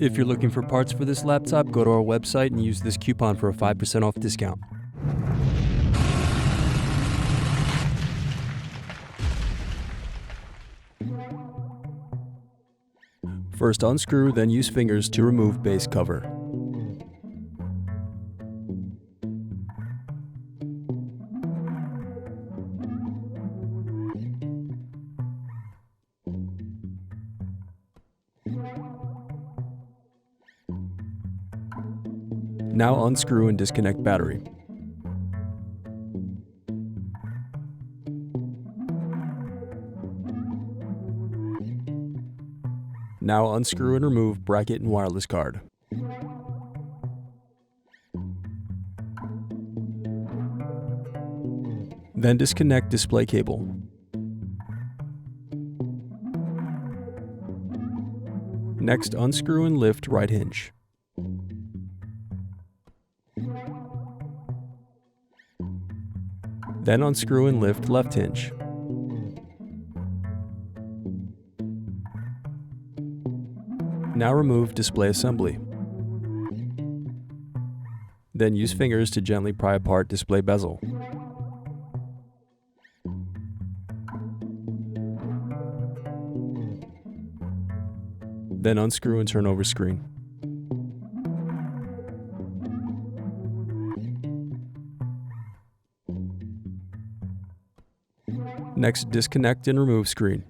If you're looking for parts for this laptop, go to our website and use this coupon for a 5% off discount. First unscrew, then use fingers to remove base cover. Now unscrew and disconnect battery. Now unscrew and remove bracket and wireless card. Then disconnect display cable. Next, unscrew and lift right hinge. Then unscrew and lift left hinge. Now remove display assembly. Then use fingers to gently pry apart display bezel. Then unscrew and turn over screen. Next, disconnect and remove screen.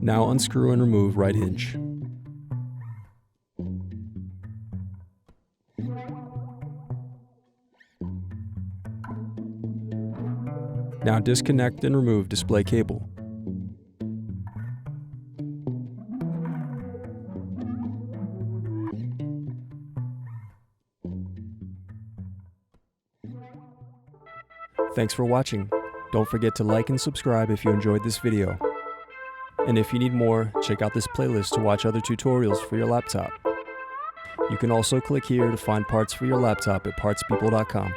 Now unscrew and remove right hinge. Now disconnect and remove display cable. Thanks for watching. Don't forget to like and subscribe if you enjoyed this video. And if you need more, check out this playlist to watch other tutorials for your laptop. You can also click here to find parts for your laptop at partspeople.com.